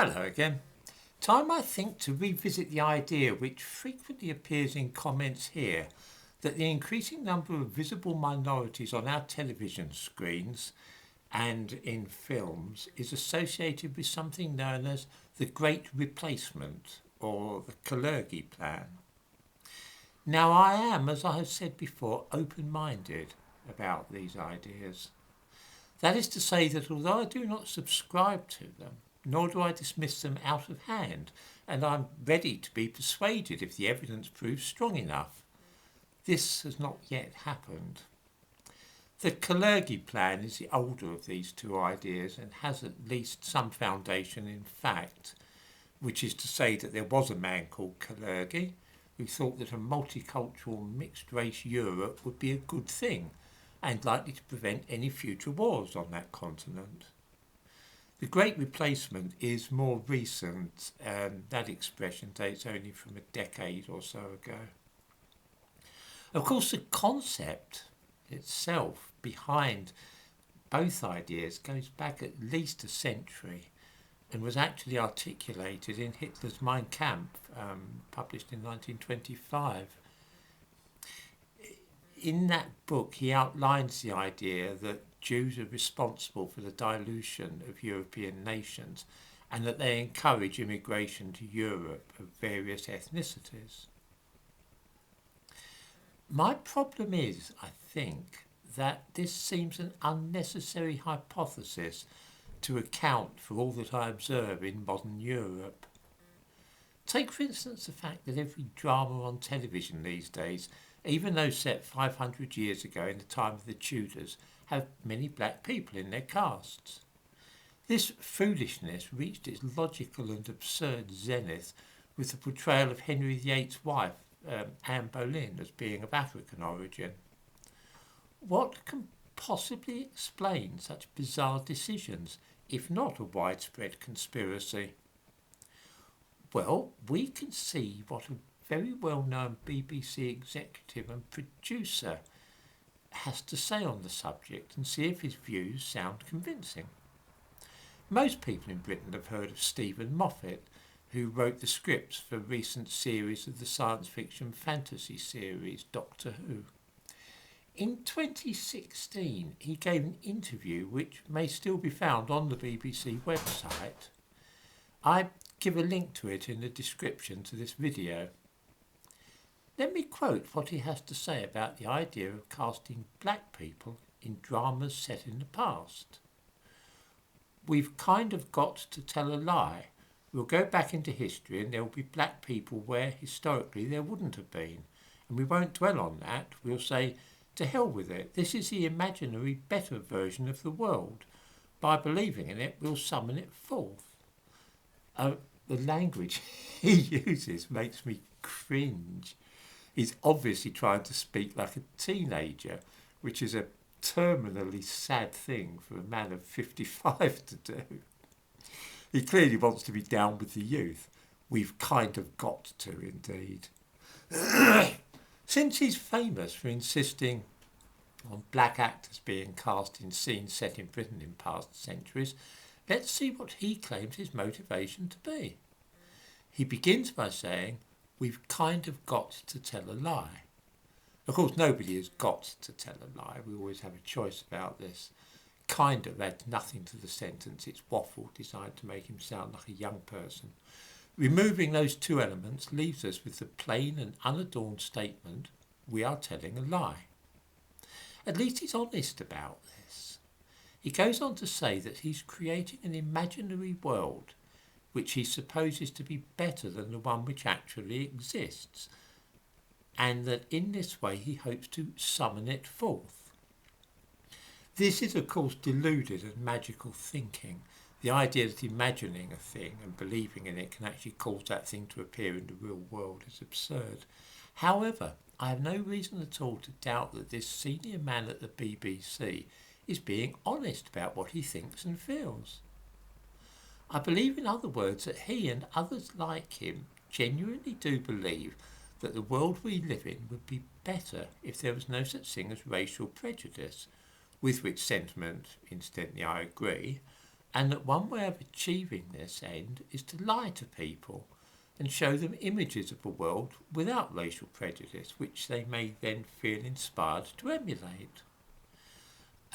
Hello again. Time, I think, to revisit the idea which frequently appears in comments here that the increasing number of visible minorities on our television screens and in films is associated with something known as the Great Replacement or the Kalergi Plan. Now, I am, as I have said before, open-minded about these ideas. That is to say that although I do not subscribe to them, nor do I dismiss them out of hand, and I'm ready to be persuaded if the evidence proves strong enough, this has not yet happened. The Kalergi Plan is the older of these two ideas and has at least some foundation in fact, which is to say that there was a man called Kalergi who thought that a multicultural mixed-race Europe would be a good thing and likely to prevent any future wars on that continent. The Great Replacement is more recent, that expression dates only from a decade or so ago. Of course, the concept itself behind both ideas goes back at least a century and was actually articulated in Hitler's Mein Kampf, published in 1925. In that book, he outlines the idea that Jews are responsible for the dilution of European nations and that they encourage immigration to Europe of various ethnicities. My problem is, I think, that this seems an unnecessary hypothesis to account for all that I observe in modern Europe. Take, for instance, the fact that every drama on television these days, even those set 500 years ago in the time of the Tudors, have many black people in their casts. This foolishness reached its logical and absurd zenith with the portrayal of Henry VIII's wife, Anne Boleyn, as being of African origin. What can possibly explain such bizarre decisions, if not a widespread conspiracy? Well, we can see what a very well-known BBC executive and producer has to say on the subject and see if his views sound convincing. Most people in Britain have heard of Stephen Moffat, who wrote the scripts for a recent series of the science fiction fantasy series Doctor Who. In 2016, he gave an interview which may still be found on the BBC website. I give a link to it in the description to this video. Let me quote what he has to say about the idea of casting black people in dramas set in the past. We've kind of got to tell a lie. We'll go back into history and there will be black people where historically there wouldn't have been. And we won't dwell on that. We'll say, to hell with it. This is the imaginary better version of the world. By believing in it, we'll summon it forth. The language he uses makes me cringe. He's obviously trying to speak like a teenager, which is a terminally sad thing for a man of 55 to do. He clearly wants to be down with the youth. We've kind of got to, indeed. Since he's famous for insisting on black actors being cast in scenes set in Britain in past centuries, let's see what he claims his motivation to be. He begins by saying, we've kind of got to tell a lie. Of course, nobody has got to tell a lie. We always have a choice about this. Kind of adds nothing to the sentence. It's waffle designed to make him sound like a young person. Removing those two elements leaves us with the plain and unadorned statement, we are telling a lie. At least he's honest about this. He goes on to say that he's creating an imaginary world which he supposes to be better than the one which actually exists, and that in this way he hopes to summon it forth. This is, of course, deluded and magical thinking. The idea that imagining a thing and believing in it can actually cause that thing to appear in the real world is absurd. However, I have no reason at all to doubt that this senior man at the BBC is being honest about what he thinks and feels. I believe, in other words, that he and others like him genuinely do believe that the world we live in would be better if there was no such thing as racial prejudice, with which sentiment, incidentally, I agree, and that one way of achieving this end is to lie to people and show them images of a world without racial prejudice, which they may then feel inspired to emulate.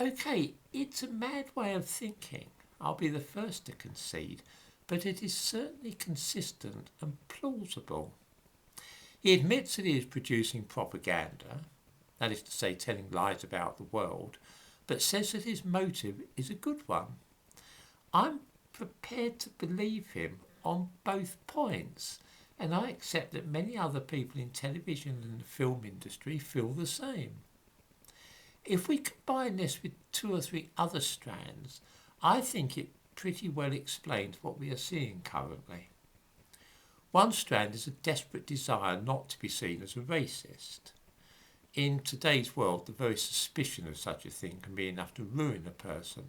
Okay, it's a mad way of thinking, I'll be the first to concede, but it is certainly consistent and plausible. He admits that he is producing propaganda, that is to say telling lies about the world, but says that his motive is a good one. I'm prepared to believe him on both points, and I accept that many other people in television and the film industry feel the same. If we combine this with 2 or 3 other strands, I think it pretty well explains what we are seeing currently. One strand is a desperate desire not to be seen as a racist. In today's world, the very suspicion of such a thing can be enough to ruin a person.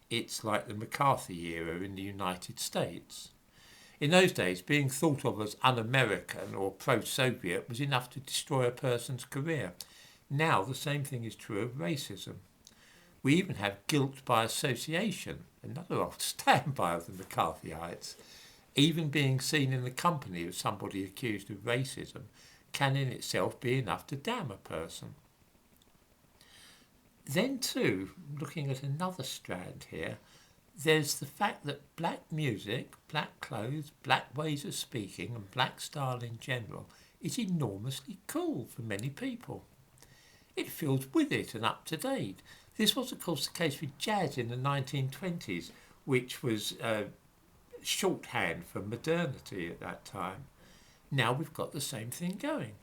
It's like the McCarthy era in the United States. In those days, being thought of as un-American or pro-Soviet was enough to destroy a person's career. Now the same thing is true of racism. We even have guilt by association, another old standby of the McCarthyites. Even being seen in the company of somebody accused of racism can in itself be enough to damn a person. Then too, looking at another strand here, there's the fact that black music, black clothes, black ways of speaking and black style in general is enormously cool for many people. It feels with it and up to date. This was of course the case with jazz in the 1920s, which was shorthand for modernity at that time. Now we've got the same thing going.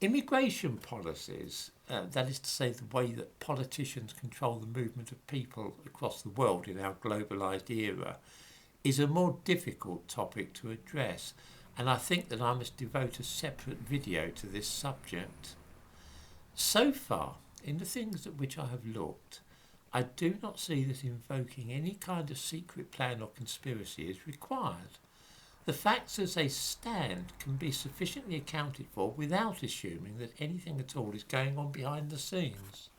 Immigration policies, that is to say the way that politicians control the movement of people across the world in our globalised era, is a more difficult topic to address, and I think that I must devote a separate video to this subject. So far, in the things at which I have looked, I do not see that invoking any kind of secret plan or conspiracy is required. The facts as they stand can be sufficiently accounted for without assuming that anything at all is going on behind the scenes.